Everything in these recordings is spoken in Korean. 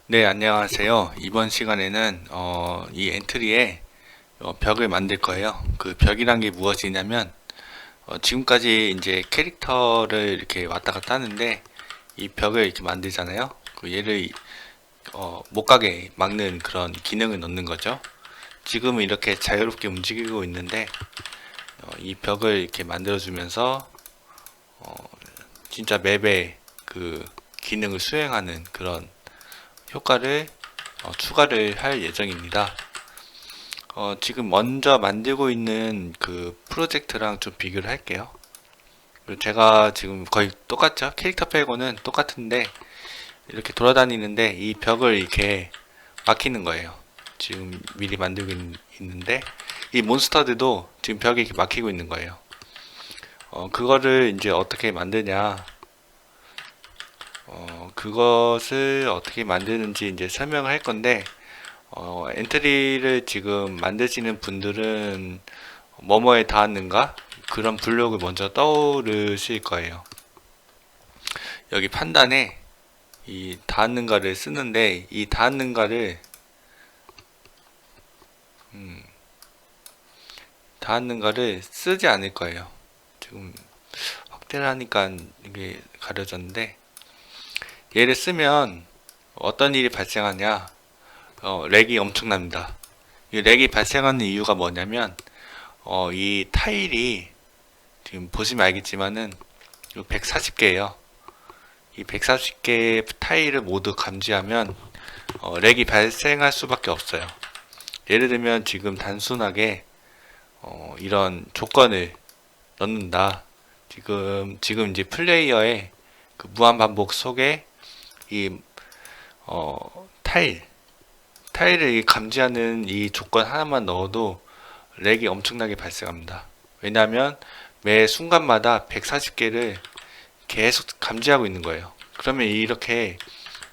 네, 안녕하세요. 이번 시간에는 이 엔트리에 벽을 만들 거예요. 그 벽이란 게 무엇이냐면 지금까지 이제 캐릭터를 이렇게 왔다 갔다 하는데 이 벽을 이렇게 만들잖아요. 그 얘를 못 가게 막는 그런 기능을 넣는 거죠. 지금은 이렇게 자유롭게 움직이고 있는데 이 벽을 이렇게 만들어주면서 진짜 맵에 그 기능을 수행하는 그런 효과를 추가를 할 예정입니다. 지금 먼저 만들고 있는 그 프로젝트랑 좀 비교를 할게요. 제가 지금 거의 똑같죠? 캐릭터 빼고는 똑같은데 이렇게 돌아다니는데 이 벽을 이렇게 막히는 거예요. 지금 미리 만들고 있는데 이 몬스터들도 지금 벽에 이렇게 막히고 있는 거예요. 그거를 이제 어떻게 만드냐? 그것을 어떻게 만드는지 이제 설명을 할 건데 엔트리를 지금 만드시는 분들은 뭐뭐에 닿았는가? 그런 블록을 먼저 떠오르실 거예요. 여기 판단에 이 닿았는가를 쓰는데 이 닿았는가를 닿았는가를 쓰지 않을 거예요. 지금 확대를 하니까 이게 가려졌는데 얘를 쓰면 어떤 일이 발생하냐? 렉이 엄청납니다. 이 렉이 발생하는 이유가 뭐냐면 이 타일이 지금 보시면 알겠지만은 140개예요. 이 140개의 타일을 모두 감지하면 렉이 발생할 수밖에 없어요. 예를 들면 지금 단순하게 이런 조건을 넣는다. 지금 이제 플레이어의 그 무한 반복 속에 이 타일을 감지하는 이 조건 하나만 넣어도 렉이 엄청나게 발생합니다. 왜냐하면 매 순간마다 140개를 계속 감지하고 있는 거예요. 그러면 이렇게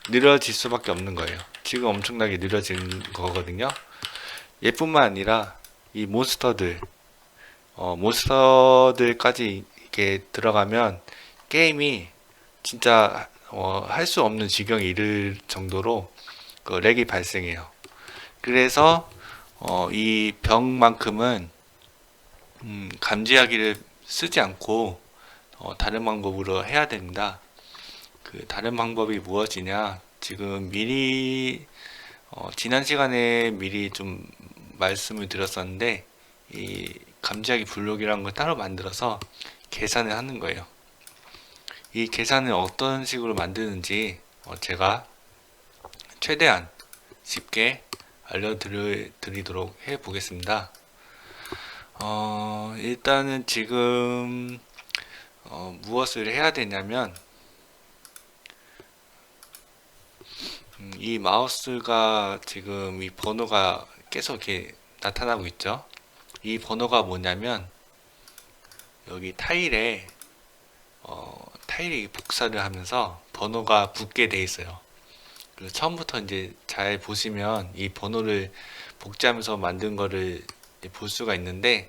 느려질 수밖에 없는 거예요. 지금 엄청나게 느려진 거거든요. 얘뿐만 아니라 이 몬스터들까지 이렇게 들어가면 게임이 진짜 할 수 없는 지경에 이를 정도로 그 렉이 발생해요. 그래서 이 벽만큼은 감지하기를 쓰지 않고 다른 방법으로 해야 됩니다. 그 다른 방법이 무엇이냐? 지금 미리 지난 시간에 미리 좀 말씀을 드렸었는데 이 감지하기 블록이라는 걸 따로 만들어서 계산을 하는 거예요. 이 계산을 어떤 식으로 만드는지 제가 최대한 쉽게 알려드리도록 해보겠습니다. 일단은 지금 무엇을 해야 되냐면 이 마우스가 지금 이 번호가 계속 이렇게 나타나고 있죠. 이 번호가 뭐냐면 여기 타일이 복사를 하면서 번호가 붙게 돼 있어요. 그래서 처음부터 이제 잘 보시면 이 번호를 복제하면서 만든 거를 볼 수가 있는데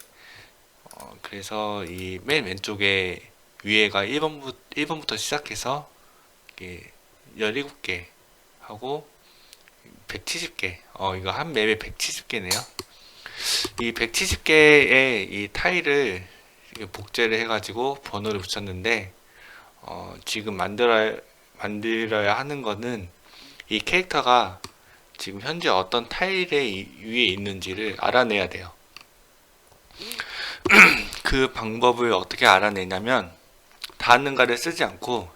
그래서 이 맨 왼쪽에 위에가 1번부터 시작해서 17개 하고 170개 이거 한 맵에 170개네요. 이 170개의 이 타일을 복제를 해가지고 번호를 붙였는데 지금 만들어야 하는 거는 이 캐릭터가 지금 현재 어떤 타일의 위에 있는지를 알아내야 돼요. 그 방법을 어떻게 알아내냐면 닿는가를 쓰지 않고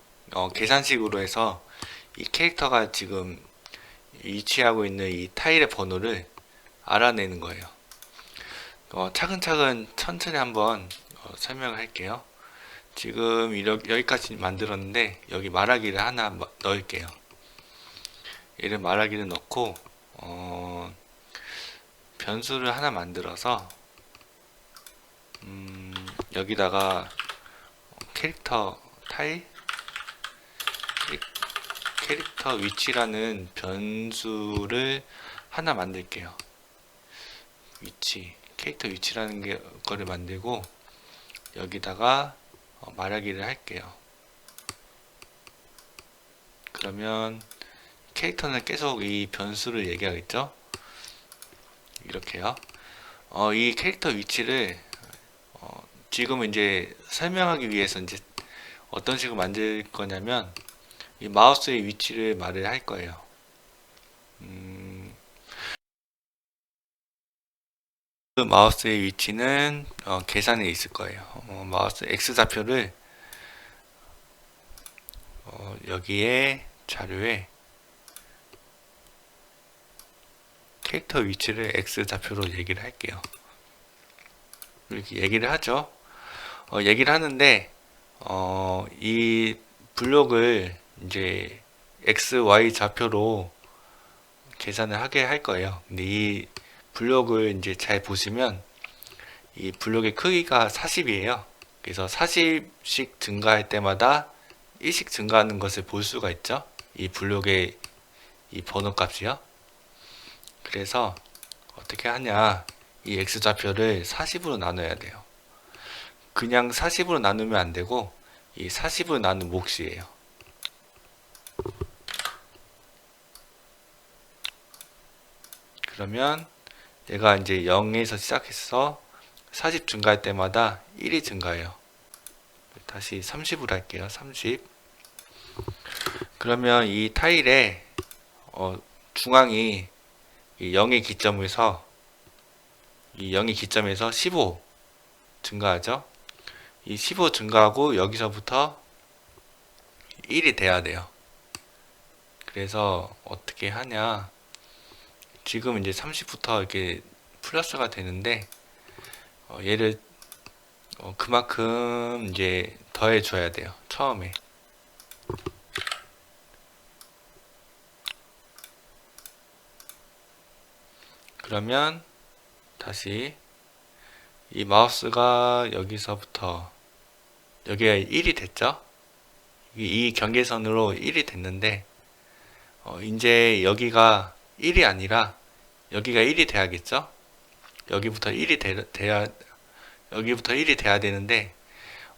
계산식으로 해서 이 캐릭터가 지금 위치하고 있는 이 타일의 번호를 알아내는 거예요. 차근차근 천천히 한번 설명을 할게요. 지금 여기까지 만들었는데 여기 말하기를 하나 넣을게요. 얘를 말하기를 넣고 변수를 하나 만들어서 여기다가 캐릭터 타일 캐릭터 위치라는 변수를 하나 만들게요. 캐릭터 위치라는 거를 만들고 여기다가 말하기를 할게요. 그러면 캐릭터는 계속 이 변수를 얘기하겠죠. 이렇게요. 이 캐릭터 위치를 지금 이제 설명하기 위해서 이제 어떤 식으로 만들 거냐면 이 마우스의 위치를 말을 할 거예요. 그 마우스의 위치는 계산에 있을 거예요. 마우스 X좌표를 여기에 자료에 캐릭터 위치를 X좌표로 얘기를 할게요. 이렇게 얘기를 하죠. 얘기를 하는데 이 블록을 이제 X, Y 좌표로 계산을 하게 할 거예요. 근데 이 블록을 이제 잘 보시면 이 블록의 크기가 40이에요. 그래서 40씩 증가할 때마다 1씩 증가하는 것을 볼 수가 있죠. 이 블록의 이 번호 값이요. 그래서 어떻게 하냐, 이 X좌표를 40으로 나눠야 돼요. 그냥 40으로 나누면 안 되고 이 40으로 나눈 몫이에요. 그러면 얘가 이제 0에서 시작해서 40 증가할 때마다 1이 증가해요. 다시 30으로 할게요. 30. 그러면 이 타일의 중앙이 이 0의 기점에서 15 증가하죠. 이 15 증가하고 여기서부터 1이 돼야 돼요. 그래서 어떻게 하냐, 지금 이제 30부터 이렇게 플러스가 되는데 얘를 그만큼 이제 더해 줘야 돼요. 처음에. 그러면 다시 이 마우스가 여기서부터 여기가 1이 됐죠. 이 경계선으로 1이 됐는데 이제 여기가 1이 아니라 여기가 1이 돼야겠죠. 여기부터 1이 돼야 되는데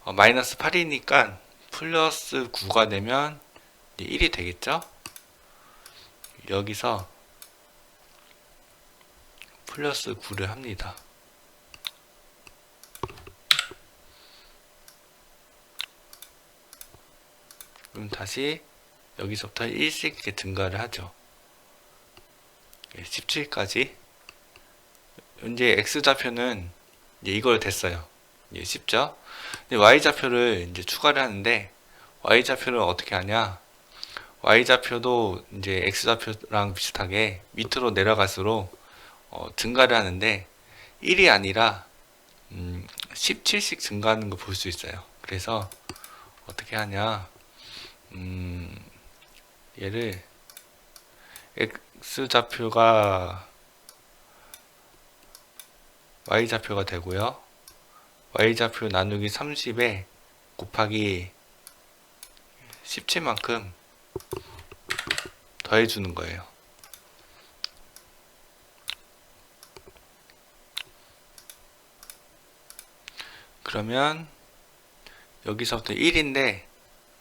마이너스 8이니까 플러스 9가 되면 1이 되겠죠. 여기서 플러스 9를 합니다. 그럼 다시 여기서부터 1씩 이렇게 증가를 하죠. 17까지. 이제 X좌표는 이제 이걸 됐어요. 이제 쉽죠? 근데 Y좌표를 이제 추가를 하는데, Y좌표를 어떻게 하냐? Y좌표도 이제 X좌표랑 비슷하게 밑으로 내려갈수록 증가를 하는데 1이 아니라 17씩 증가하는 거 볼 수 있어요. 그래서 어떻게 하냐, 얘를 X좌표가 Y좌표가 되고요. Y좌표 나누기 30에 곱하기 17만큼 더해주는 거예요. 그러면 여기서부터 1인데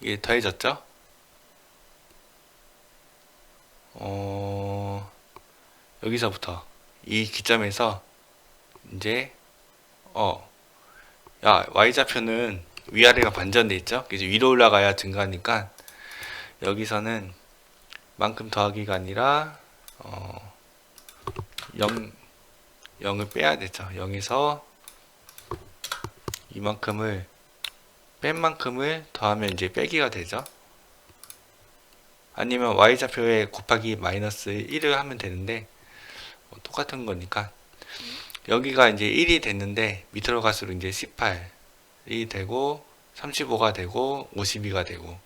이게 더해졌죠? 여기서부터 이 기점에서 이제 Y좌표는 위아래가 반전돼 있죠? 그래서 위로 올라가야 증가하니까 여기서는 만큼 더하기가 아니라 0을 빼야 되죠. 0에서 이만큼을 뺀 만큼을 더하면 이제 빼기가 되죠. 아니면 Y좌표에 곱하기 마이너스 1을 하면 되는데 똑같은 거니까 여기가 이제 1이 됐는데 밑으로 갈수록 이제 18이 되고 35가 되고 52가 되고,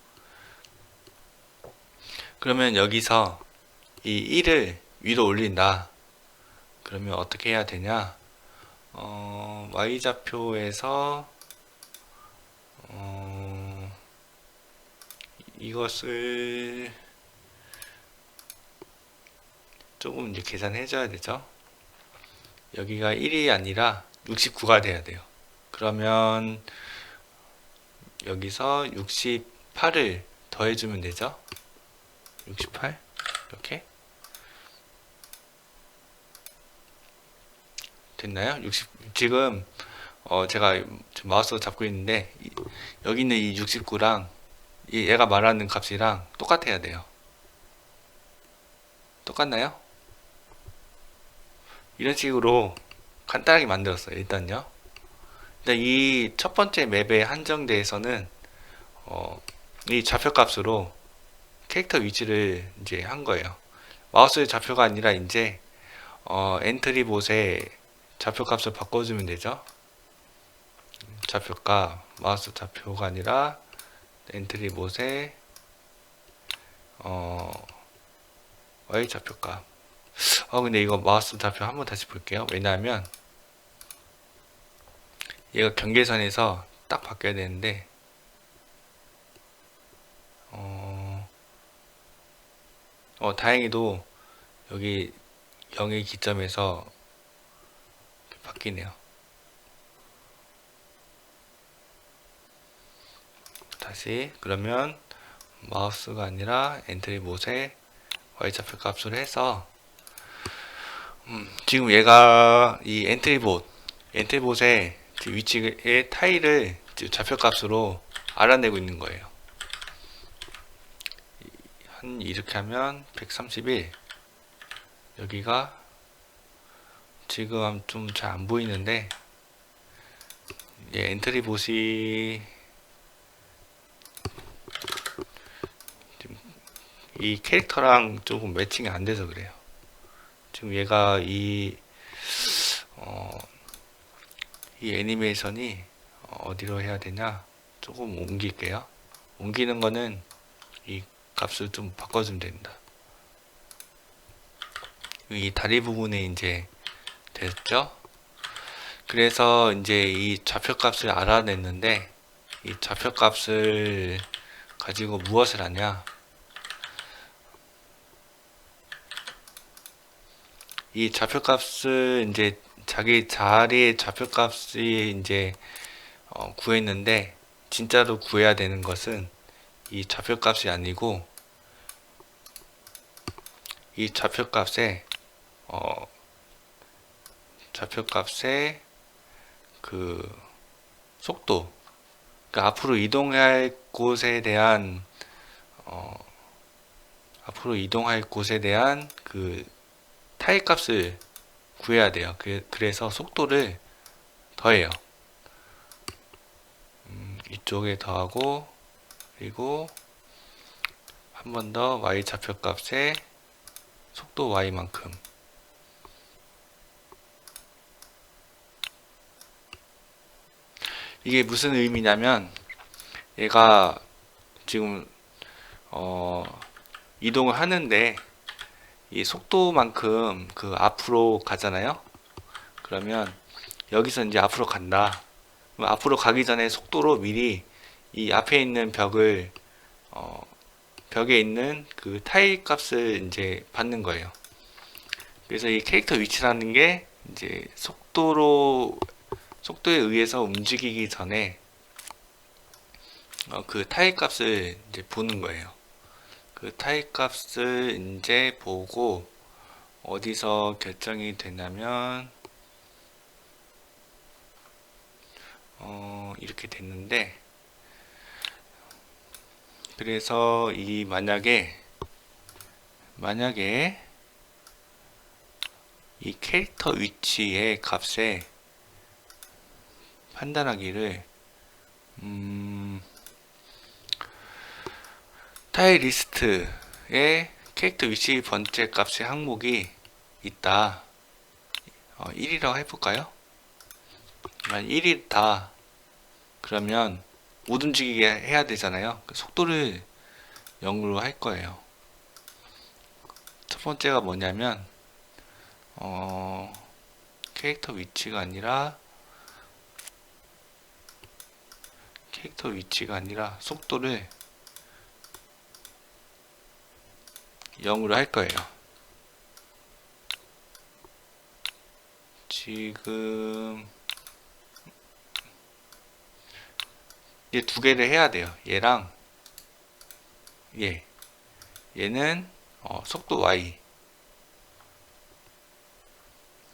그러면 여기서 이 1을 위로 올린다. 그러면 어떻게 해야 되냐? Y좌표에서 이것을 조금 이제 계산해 줘야 되죠. 여기가 1이 아니라 69가 돼야 돼요. 그러면 여기서 68을 더해주면 되죠. 68 이렇게 됐나요? 60 지금 제가 지금 마우스 잡고 있는데 여기 있는 이 69랑 얘가 말하는 값이랑 똑같아야 돼요. 똑같나요? 이런 식으로 간단하게 만들었어요. 일단요. 일단 이 첫 번째 맵의 한정대에서는 이 좌표값으로 캐릭터 위치를 이제 한 거예요. 마우스의 좌표가 아니라 이제 엔트리 봇의 좌표값을 바꿔주면 되죠. 좌표값 마우스 좌표가 아니라 엔트리 봇의 Y 좌표값. 근데 이거 마우스 좌표 한번 다시 볼게요. 왜냐하면 얘가 경계선에서 딱 바뀌어야 되는데 다행히도 여기 0의 기점에서 바뀌네요. 다시 그러면 마우스가 아니라 엔트리 봇에 Y좌표 값으로 해서 지금 얘가 이 엔트리 봇의 위치의 타일을 좌표 값으로 알아내고 있는 거예요. 한 이렇게 하면 131 여기가 지금 좀 잘 안 보이는데 엔트리 봇이 이 캐릭터랑 조금 매칭이 안 돼서 그래요. 지금 얘가 이 애니메이션이 어디로 해야 되냐 조금 옮길게요. 옮기는 거는 이 값을 좀 바꿔주면 됩니다. 이 다리 부분에 이제 됐죠? 그래서 이제 이 좌표 값을 알아냈는데 이 좌표 값을 가지고 무엇을 하냐? 이 좌표 값을 이제 자기 자리의 좌표 값이 이제 구했는데 진짜로 구해야 되는 것은 이 좌표 값이 아니고 이 좌표 값에 그 속도, 그러니까 앞으로 이동할 곳에 대한 그 타일 값을 구해야 돼요. 그래서 속도를 더해요. 이쪽에 더하고 그리고 한 번 더 y 좌표 값에 속도 y만큼 이게 무슨 의미냐면 얘가 지금 이동을 하는데 이 속도만큼 그 앞으로 가잖아요. 그러면 여기서 이제 앞으로 간다. 앞으로 가기 전에 속도로 미리 이 앞에 있는 벽에 있는 그 타일 값을 이제 받는 거예요. 그래서 이 캐릭터 위치라는 게 이제 속도에 의해서 움직이기 전에 그 타일 값을 이제 보는 거예요. 그 타일 값을 이제 보고 어디서 결정이 되냐면 이렇게 됐는데 그래서 이 만약에 이 캐릭터 위치의 값에 판단하기를 타일 리스트에 캐릭터 위치 번째 값의 항목이 있다. 1이라고 해볼까요? 만약 1이다. 그러면 못 움직이게 해야 되잖아요. 속도를 0으로 할 거예요. 첫 번째가 뭐냐면 캐릭터 위치가 아니라 속도를 0으로 할 거예요. 지금 이제 두 개를 해야 돼요. 얘랑 얘는 속도 y.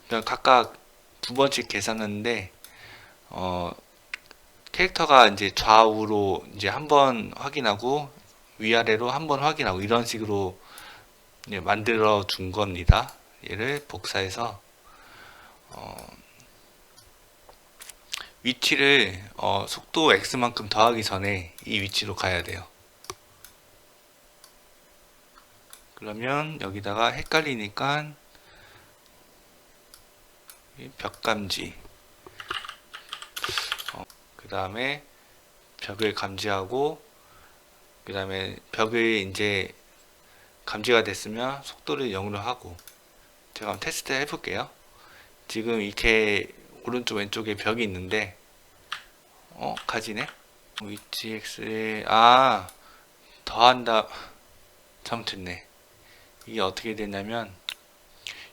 그러니까 각각 두 번씩 계산하는데 캐릭터가 이제 좌우로 이제 한 번 확인하고 위아래로 한 번 확인하고 이런 식으로 만들어 준 겁니다. 얘를 복사해서 위치를 속도 x만큼 더하기 전에 이 위치로 가야 돼요. 그러면 여기다가 헷갈리니까 벽감지, 그 다음에 벽을 감지하고, 그 다음에 벽을 이제 감지가 됐으면 속도를 0으로 하고. 제가 한번 테스트 해볼게요. 지금 이렇게 오른쪽 왼쪽에 벽이 있는데 가지네. 위치 x에 더한다. 잘못했네. 이게 어떻게 되냐면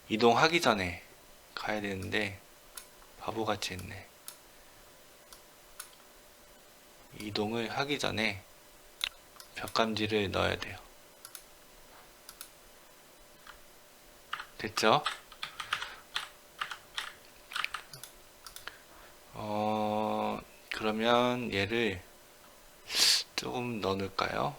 이동하기 전에 가야 되는데 바보같이 했네. 이동을 하기 전에 벽감지를 넣어야 돼요. 됐죠? 그러면 얘를 조금 넣을까요?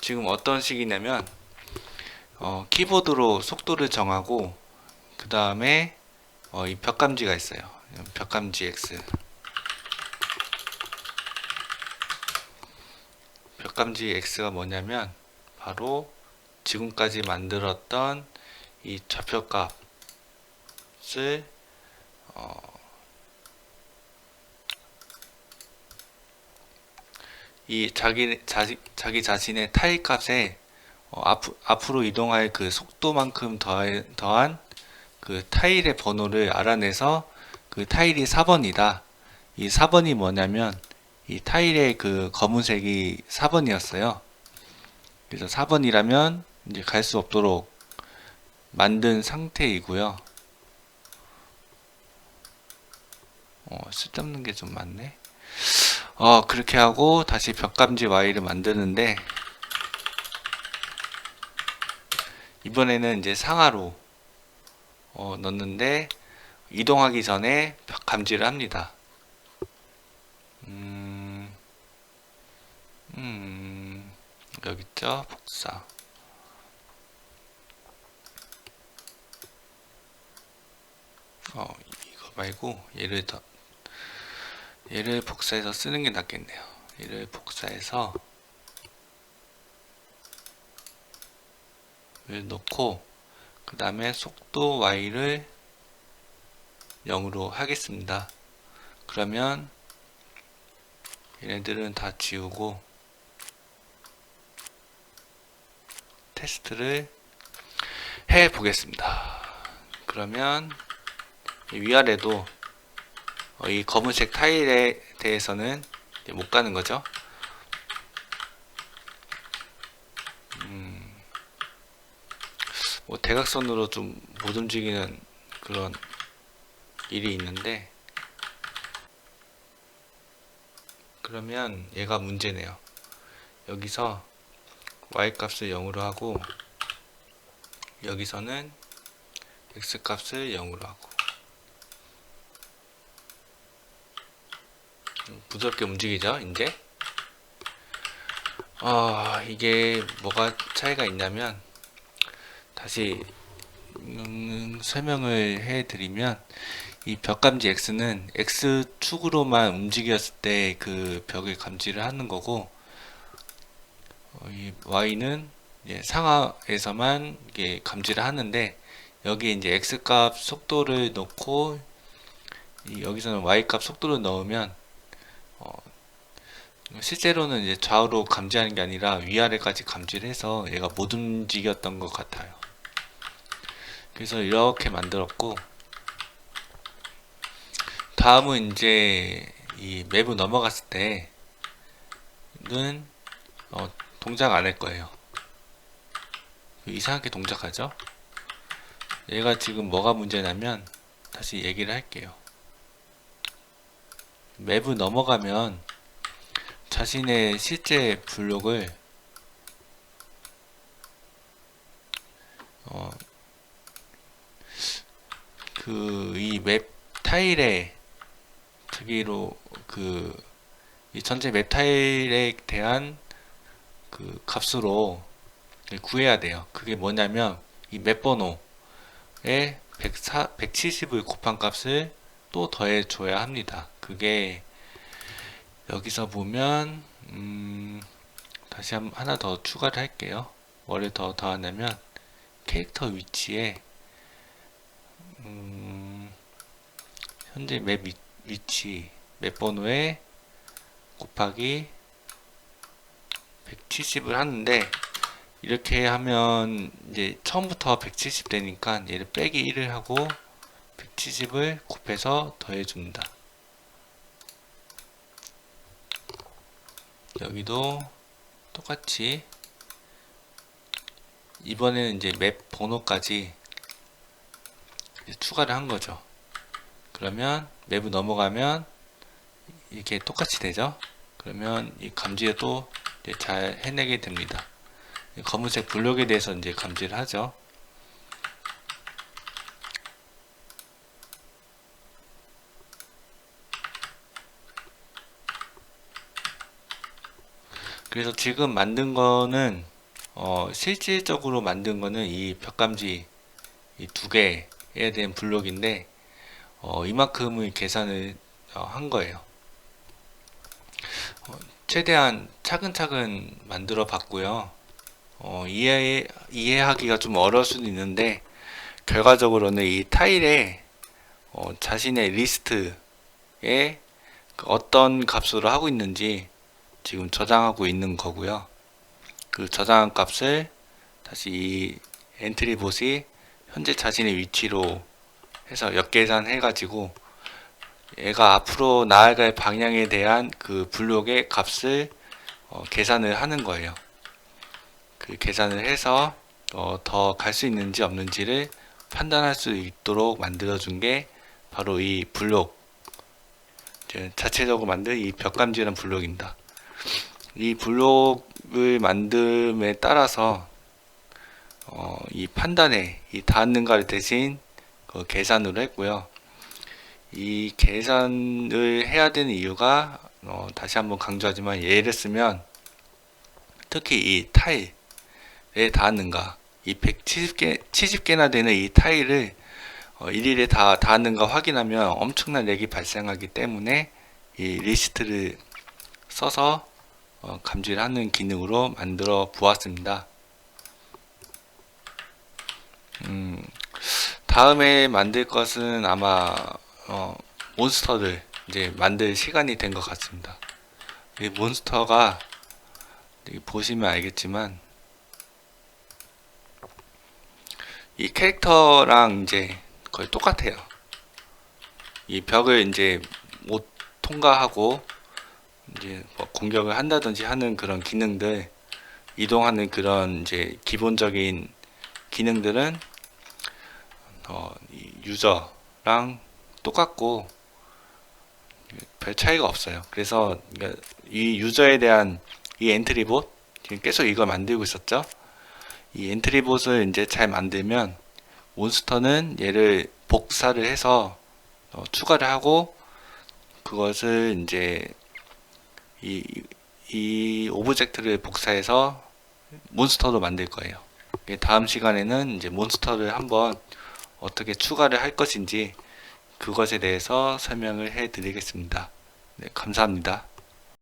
지금 어떤 식이냐면 키보드로 속도를 정하고 그 다음에 이 벽감지가 있어요. 벽감지 X. 벽감지 X가 뭐냐면 바로 지금까지 만들었던 이 좌표값을 이 자기 자신의 타일 값에 앞으로 이동할 그 속도만큼 더한 그 타일의 번호를 알아내서 그 타일이 4번이다. 이 4번이 뭐냐면 이 타일의 그 검은색이 4번이었어요. 그래서 4번이라면 이제 갈 수 없도록 만든 상태이고요. 쓸데없는 게 좀 많네. 그렇게 하고 다시 벽감지 Y를 만드는데 이번에는 이제 상하로 넣는데 이동하기 전에 벽감지를 합니다. 여기 있죠? 복사. 이거 말고 얘를 복사해서 쓰는 게 낫겠네요. 얘를 복사해서 넣고 그 다음에 속도 Y를 0으로 하겠습니다. 그러면 얘네들은 다 지우고 테스트를 해 보겠습니다. 그러면 위아래도 이 검은색 타일에 대해서는 못 가는 거죠. 뭐 대각선으로 좀 못 움직이는 그런 일이 있는데, 그러면 얘가 문제네요. 여기서 y 값을 0으로 하고 여기서는 x 값을 0으로 하고 부드럽게 움직이죠. 이제 이게 뭐가 차이가 있냐면 다시 설명을 해드리면 이 벽감지 X는 X축으로만 움직였을 때 그 벽을 감지를 하는 거고 이 Y는 이제 상하에서만 이게 감지를 하는데 여기에 이제 X값 속도를 넣고 여기서는 Y값 속도를 넣으면 실제로는 이제 좌우로 감지하는 게 아니라 위아래까지 감지를 해서 얘가 못 움직였던 것 같아요. 그래서 이렇게 만들었고 다음은 이제 이 맵을 넘어갔을 때는 동작 안 할 거예요. 이상하게 동작하죠? 얘가 지금 뭐가 문제냐면, 다시 얘기를 할게요. 맵을 넘어가면 자신의 실제 블록을 이 맵 타일에 저기로 이 전체 맵 타일에 대한 그 값으로 구해야 돼요. 그게 뭐냐면 이 맵 번호에 170을 곱한 값을 또 더해 줘야 합니다. 그게 여기서 보면 다시 하나 더 추가를 할게요. 뭐를 더 더하냐면 캐릭터 위치에 현재 맵 위치 맵 번호에 곱하기 170을 하는데, 이렇게 하면 이제 처음부터 170 되니까 얘를 빼기 1을 하고 170을 곱해서 더해줍니다. 여기도 똑같이 이번에는 이제 맵 번호까지 추가를 한 거죠. 그러면 맵을 넘어가면 이렇게 똑같이 되죠. 그러면 이 감지를 또 잘 해내게 됩니다. 검은색 블록에 대해서 이제 감지를 하죠. 그래서 지금 만든 거는 실질적으로 만든 거는 이 벽감지 이 두 개에 대한 블록인데 이만큼의 계산을 한 거예요. 최대한 차근차근 만들어 봤고요. 이해하기가 좀 어려울 수도 있는데, 결과적으로는 이 타일에 자신의 리스트에 어떤 값으로 하고 있는지 지금 저장하고 있는 거고요. 그 저장한 값을 다시 이 엔트리 봇이 현재 자신의 위치로 해서 역계산해 가지고 얘가 앞으로 나아갈 방향에 대한 그 블록의 값을 계산을 하는 거예요. 그 계산을 해서 더 갈 수 있는지 없는지를 판단할 수 있도록 만들어준 게 바로 이 블록, 자체적으로 만든 이 벽감지라는 블록입니다. 이 블록을 만듦에 따라서 이 판단에 이 닿는가를 대신 계산으로 했고요. 이 계산을 해야 되는 이유가 다시 한번 강조하지만, 예를 쓰면 특히 이 타일에 닿았는가, 이 170개나 되는 이 타일을 일일이 다 닿았는가 확인하면 엄청난 렉이 발생하기 때문에 이 리스트를 써서 감지를 하는 기능으로 만들어 보았습니다. 다음에 만들 것은 아마 몬스터를 이제 만들 시간이 된 것 같습니다. 이 몬스터가 보시면 알겠지만 이 캐릭터랑 이제 거의 똑같아요. 이 벽을 이제 못 통과하고 이제 뭐 공격을 한다든지 하는 그런 기능들, 이동하는 그런 이제 기본적인 기능들은 이 유저랑 똑같고 별 차이가 없어요. 그래서 이 유저에 대한 이 엔트리봇, 지금 계속 이걸 만들고 있었죠. 이 엔트리봇을 이제 잘 만들면 몬스터는 얘를 복사를 해서 추가를 하고, 그것을 이제 이 오브젝트를 복사해서 몬스터로 만들 거예요. 다음 시간에는 이제 몬스터를 한번 어떻게 추가를 할 것인지 그것에 대해서 설명을 해 드리겠습니다. 네, 감사합니다.